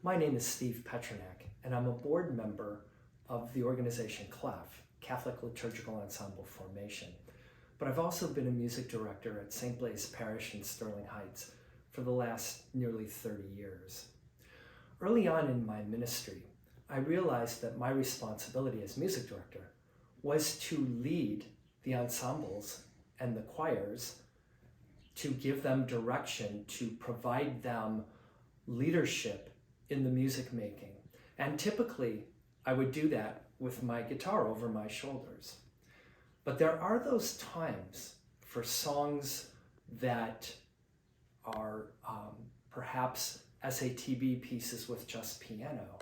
My name is Steve Petrunak, and I'm a board member of the organization CLEF, Catholic Liturgical Ensemble Formation. But I've also been a music director at St. Blaise Parish in Sterling Heights for the last nearly 30 years. Early on in my ministry, I realized that my responsibility as music director was to lead the ensembles and the choirs, to give them direction, to provide them leadership in the music making. And typically, I would do that with my guitar over my shoulders. But there are those times for songs that are perhaps SATB pieces with just piano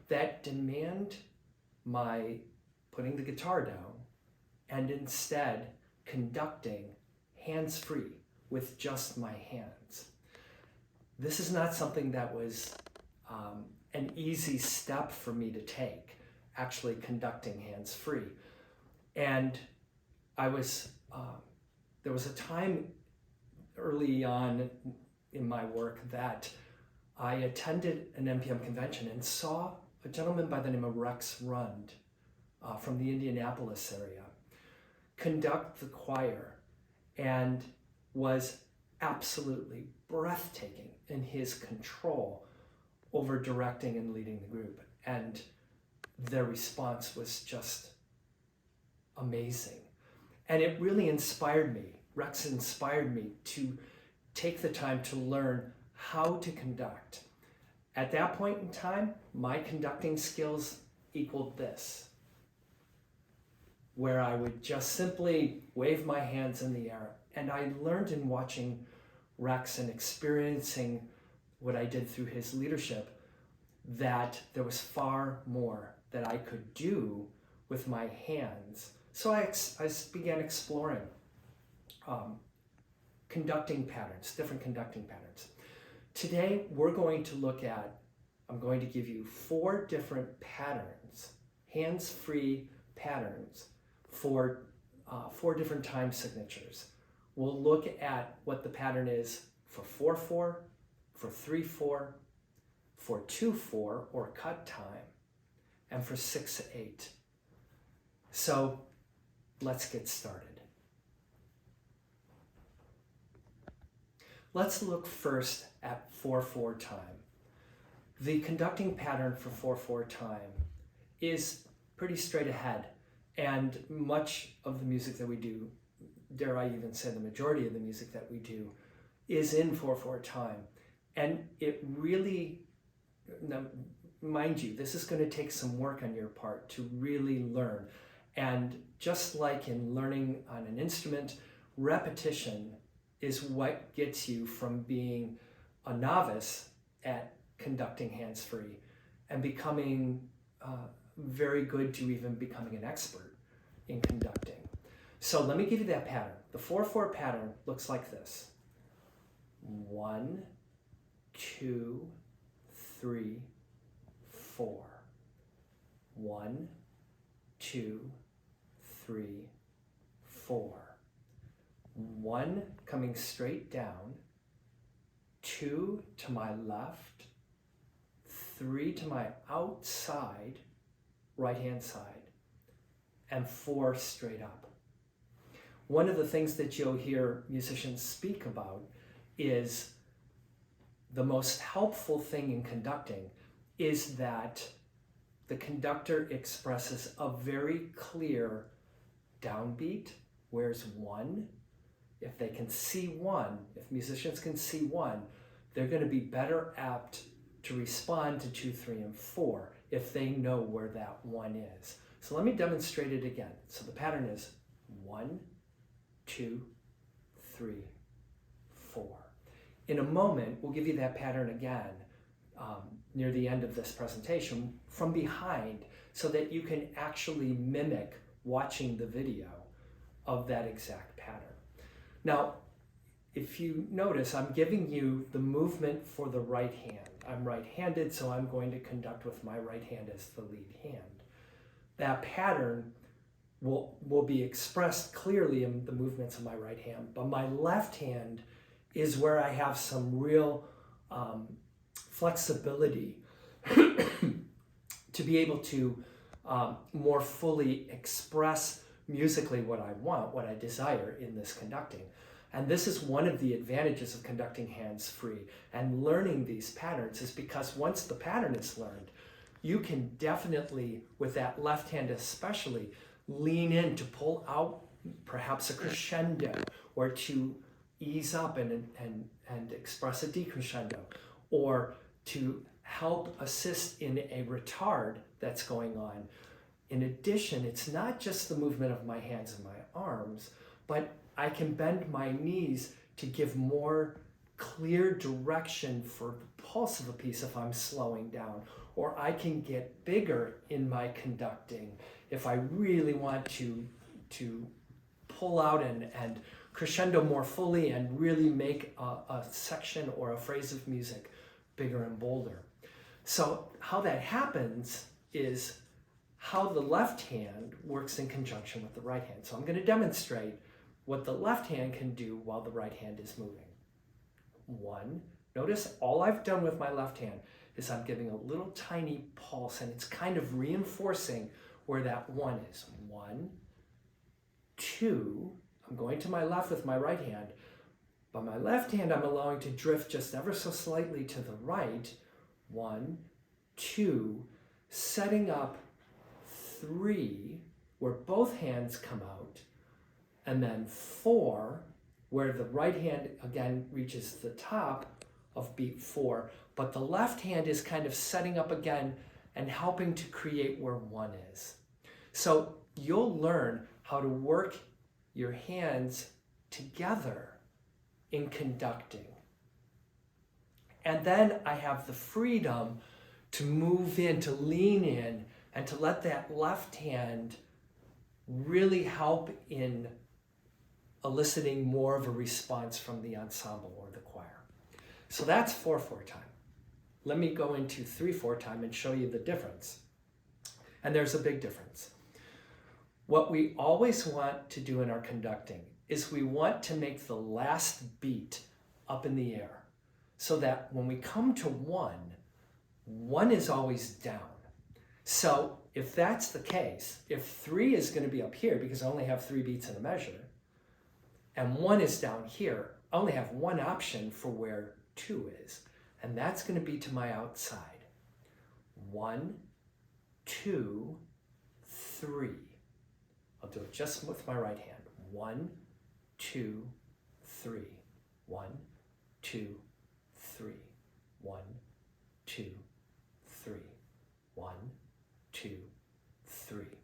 that demand my putting the guitar down and instead conducting hands-free with just my hands. This is not something that was an easy step for me to take, actually conducting hands-free. And I was, there was a time early on in my work that I attended an NPM convention and saw a gentleman by the name of Rex Rund from the Indianapolis area conduct the choir, and was absolutely breathtaking in his control over directing and leading the group. And their response was just amazing. And it really inspired me. Rex inspired me to take the time to learn how to conduct. At that point in time, my conducting skills equaled this, where I would just simply wave my hands in the air. And I learned in watching Rex and experiencing what I did through his leadership that there was far more that I could do with my hands. So I began exploring conducting patterns, different conducting patterns. Today, we're going to look at, I'm going to give you 4 different patterns, hands-free patterns for 4 different time signatures. We'll look at what the pattern is for 4/4, for 3/4, for 2/4 or cut time, and for 6/8. So let's get started. Let's look first at 4/4 time. The conducting pattern for 4/4 time is pretty straight ahead, and much of the music that we do, dare I even say the majority of the music that we do, is in 4/4 time. And it really, now, mind you, this is going to take some work on your part to really learn. And just like in learning on an instrument, repetition is what gets you from being a novice at conducting hands-free and becoming very good to even becoming an expert in conducting. So let me give you that pattern. The 4/4 pattern looks like this. 1, 2, 3, 4. 1, 2, 3, 4. 1 coming straight down, 2 to my left, 3 to my outside, right-hand side, and 4 straight up. One of the things that you'll hear musicians speak about is the most helpful thing in conducting is that the conductor expresses a very clear downbeat. Where's 1? If they can see 1, if musicians can see 1, they're going to be better apt to respond to 2, 3, and 4 if they know where that 1 is. So let me demonstrate it again. So the pattern is 1, 2, 3, 4. In a moment, we'll give you that pattern again near the end of this presentation from behind so that you can actually mimic watching the video of that exact pattern. Now, if you notice, I'm giving you the movement for the right hand. I'm right-handed, so I'm going to conduct with my right hand as the lead hand. That pattern will be expressed clearly in the movements of my right hand, but my left hand is where I have some real flexibility to be able to more fully express musically what I want, what I desire in this conducting. And this is one of the advantages of conducting hands-free and learning these patterns, is because once the pattern is learned, you can definitely, with that left hand especially, lean in to pull out perhaps a crescendo, or to ease up and express a decrescendo, or to help assist in a retard that's going on. In addition, it's not just the movement of my hands and my arms, but I can bend my knees to give more clear direction for the pulse of a piece if I'm slowing down, or I can get bigger in my conducting if I really want to pull out and crescendo more fully and really make a section or a phrase of music bigger and bolder. So how that happens is how the left hand works in conjunction with the right hand. So I'm going to demonstrate what the left hand can do while the right hand is moving. 1, notice all I've done with my left hand is I'm giving a little tiny pulse, and it's kind of reinforcing where that 1 is. 1, 2, I'm going to my left with my right hand, but my left hand I'm allowing to drift just ever so slightly to the right. 1, 2, setting up 3, where both hands come out, and then 4, where the right hand again reaches the top of beat 4, but the left hand is kind of setting up again and helping to create where 1 is. So you'll learn how to work your hands together in conducting. And then I have the freedom to move in, to lean in, and to let that left hand really help in eliciting more of a response from the ensemble or the choir. So that's 4/4 time. Let me go into 3/4 time and show you the difference. And there's a big difference. What we always want to do in our conducting is we want to make the last beat up in the air, so that when we come to 1 is always down. So if that's the case, if 3 is going to be up here because I only have 3 beats in a measure, and 1 is down here, I only have one option for where 2 is, and that's going to be to my outside. 1, 2, 3. I'll do it just with my right hand. 1, 2, 3. 1, 2, 3. 1, 2, 3. 1, 2, 3.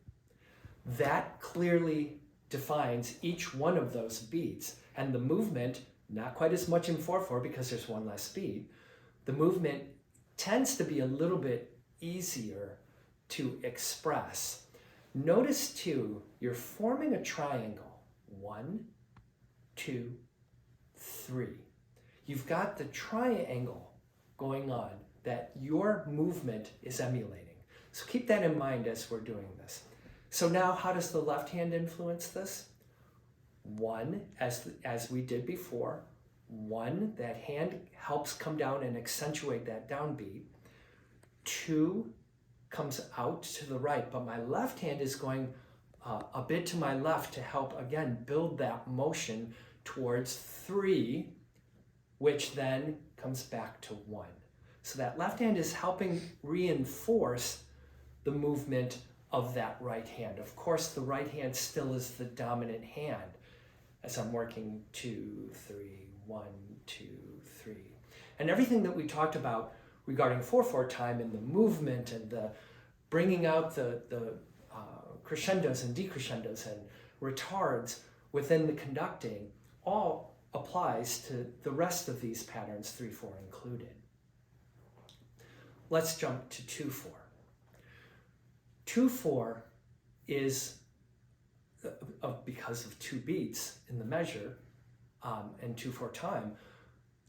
That clearly defines each one of those beats, and the movement, not quite as much in 4/4 because there's one less beat. The movement tends to be a little bit easier to express. Notice too, you're forming a triangle. 1, 2, 3. You've got the triangle going on that your movement is emulating. So keep that in mind as we're doing this. So now how does the left hand influence this? 1, as we did before, 1, that hand helps come down and accentuate that downbeat. 2 comes out to the right, but my left hand is going a bit to my left to help, again, build that motion towards 3, which then comes back to 1. So that left hand is helping reinforce the movement of that right hand. Of course, the right hand still is the dominant hand as I'm working 2, 3, 1, 2, 3. And everything that we talked about regarding 4/4 time and the movement and the bringing out the crescendos and decrescendos and retards within the conducting all applies to the rest of these patterns, 3/4 included. Let's jump to 2/4. 2/4 is, because of 2 beats in the measure and 2/4 time,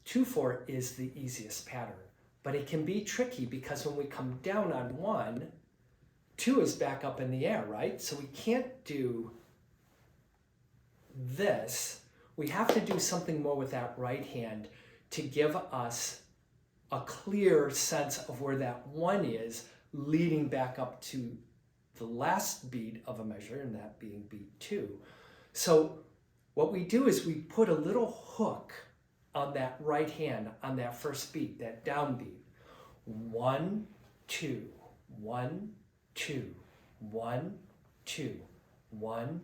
2/4 is the easiest pattern. But it can be tricky because when we come down on 1, 2 is back up in the air, right? So we can't do this. We have to do something more with that right hand to give us a clear sense of where that 1 is, leading back up to the last beat of a measure, and that being beat 2. So what we do is we put a little hook on that right hand, on that first beat, that downbeat. 1, 2, 1, 2, 1, 2, 1,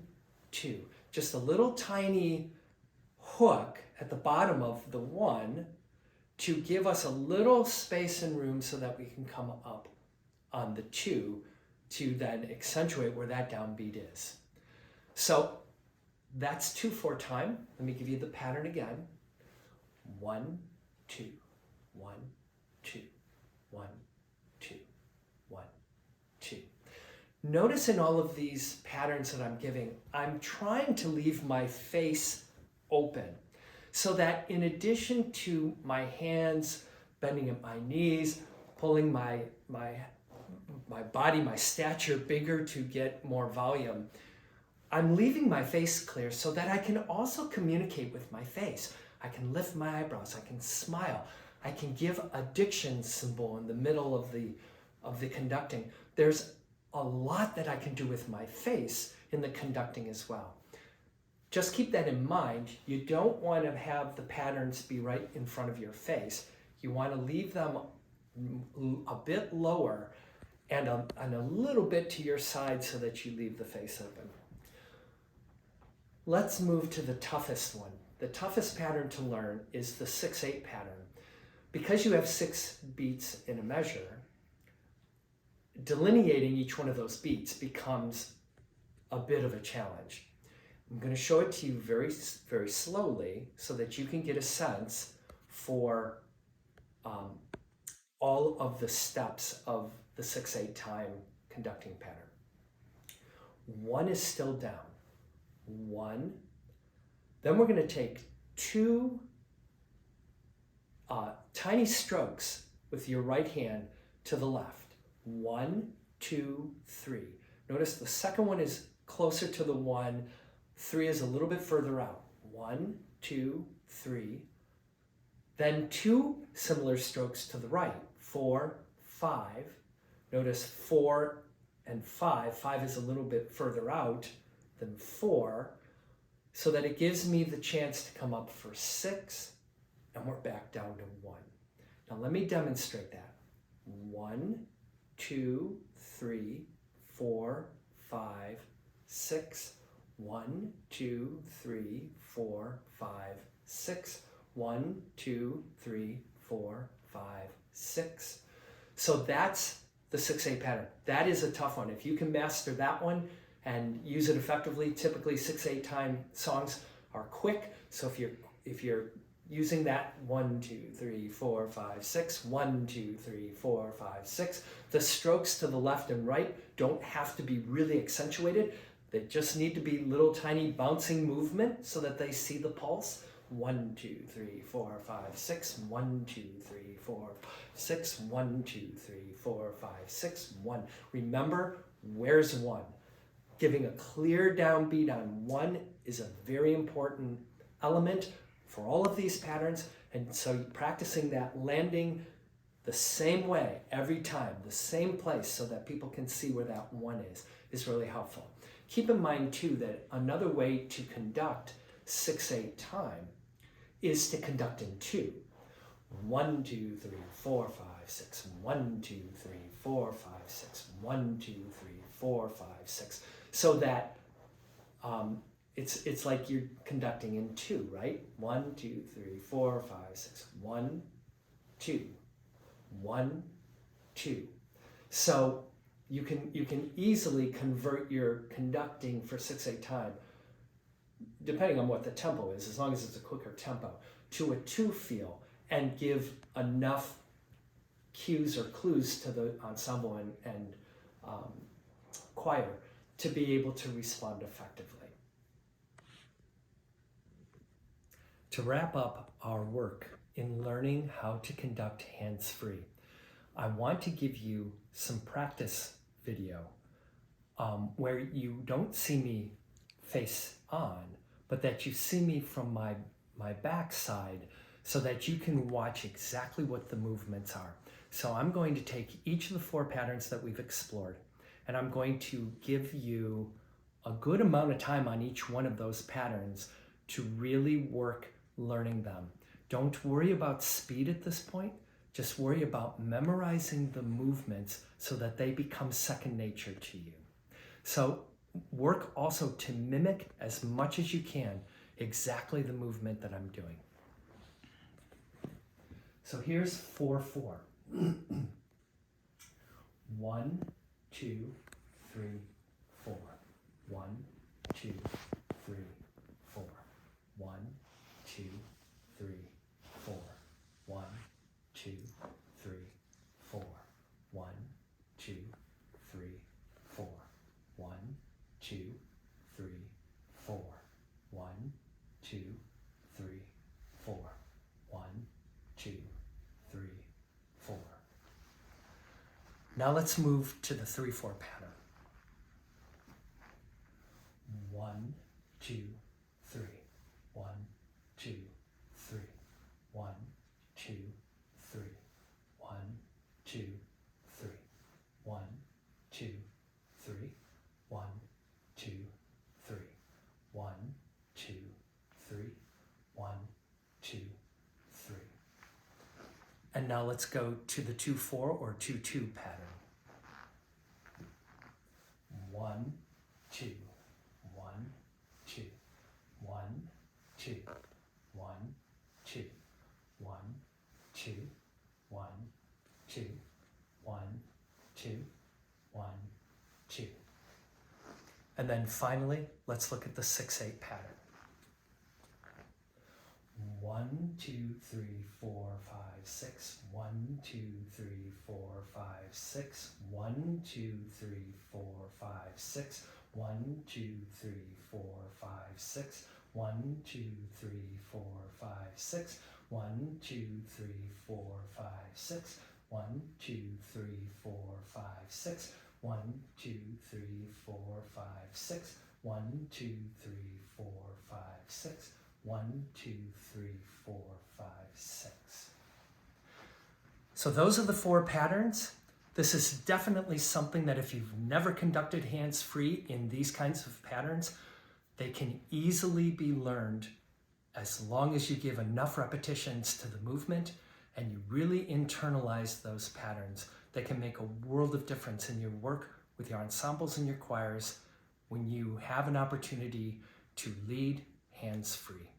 2. Just a little tiny hook at the bottom of the 1 to give us a little space and room so that we can come up on the 2 to then accentuate where that downbeat is. So that's 2/4 time. Let me give you the pattern again. 1, 2, 1, 2, 1, 2, 1, 2. Notice in all of these patterns that I'm giving, I'm trying to leave my face open so that in addition to my hands bending at my knees, pulling my body, my stature bigger to get more volume, I'm leaving my face clear so that I can also communicate with my face. I can lift my eyebrows, I can smile, I can give a diction symbol in the middle of the conducting. There's a lot that I can do with my face in the conducting as well. Just keep that in mind. You don't want to have the patterns be right in front of your face. You want to leave them a bit lower and a little bit to your side so that you leave the face open. Let's move to the toughest one. The toughest pattern to learn is the 6/8 pattern. Because you have 6 beats in a measure, delineating each one of those beats becomes a bit of a challenge. I'm going to show it to you very, very slowly so that you can get a sense for all of the steps of the 6/8 time conducting pattern. 1 is still down. 1. Then we're going to take 2 tiny strokes with your right hand to the left. 1, 2, 3. Notice the second one is closer to the 1. 3 is a little bit further out. 1, 2, 3. Then 2 similar strokes to the right. 4, 5. Notice 4 and 5. 5 is a little bit further out than 4, so that it gives me the chance to come up for 6, and we're back down to 1. Now let me demonstrate that. 1, 2, 3, 4, 5, 6. 1, 2, 3, 4, 5, 6. 1, 2, 3, 4, 5, 6. So that's the 6/8 pattern. That is a tough one. If you can master that one and use it effectively, typically 6/8 time songs are quick. So if you're using that 1, 2, 3, 4, 5, 6, 1, 2, 3, 4, 5, 6, the strokes to the left and right don't have to be really accentuated. They just need to be little tiny bouncing movement so that they see the pulse. 1, 2, 3, 4, 5, 6, 1, 2, 3, 4, 6, 1, 2, 3, 4, 5, 6, 1. Remember, where's 1? Giving a clear downbeat on 1 is a very important element for all of these patterns, and so practicing that landing the same way every time, the same place, so that people can see where that 1 is really helpful. Keep in mind too that another way to conduct 6/8 time is to conduct in 2. 1, 2, 3, 4, 5, 6. 1, 2, 3, 4, 5, 6. 1, 2, 3, 4, 5, 6. So that it's like you're conducting in 2, right? 1, 2, 3, 4, 5, 6. 1, 2. 1, 2. So you can easily convert your conducting for 6/8 time, depending on what the tempo is, as long as it's a quicker tempo, to a 2 feel and give enough cues or clues to the ensemble and choir to be able to respond effectively. To wrap up our work in learning how to conduct hands-free, I want to give you some practice video where you don't see me face on, but that you see me from my backside so that you can watch exactly what the movements are. So I'm going to take each of the 4 patterns that we've explored, and I'm going to give you a good amount of time on each one of those patterns to really work learning them. Don't worry about speed at this point. Just worry about memorizing the movements so that they become second nature to you. So work also to mimic as much as you can exactly the movement that I'm doing. So here's 4/4. 1, 2, 3, 4. 1, 2, 3, 4. 1, 2, 3, 4. 1, 2, 3, 4. 1, 2, 3, 4. 1, 2, 3, 4. 1, 2, 3, 4. 1, 2, 3, 4. Now let's move to the 3/4 pattern. 1, 2, 3. 1, 2, 3. 1, 2, 3. 1, 2, 3. 1, 2, 3. 1, 2, 3. 1, 2, 3. 1, 2, 3. And now let's go to the 2/4 or 2/2 pattern. 1, 2. 1, 2. 1, 2. 1, 2. 1, 2. 1, 2. 1, 2. 1, 2. And then finally, let's look at the 6/8 pattern. 1, 2, 3, 4, 5, 6. 1, 2, 3, 4, 5, 6. 1, 2, 3, 4, 5, 6. 1, 2, 3, 4, 5, 6. 1, 2, 3, 4, 5, 6. 1, 2, 3, 4, 5, 6. 1, 2, 3, 4, 5, 6. 1, 2, 3, 4, 5, 6. 1, 2, 3, 4, 5, 6. 1, 2, 3, 4, 5, 6. So those are the 4 patterns. This is definitely something that if you've never conducted hands-free in these kinds of patterns, they can easily be learned as long as you give enough repetitions to the movement and you really internalize those patterns. They can make a world of difference in your work with your ensembles and your choirs when you have an opportunity to lead hands-free.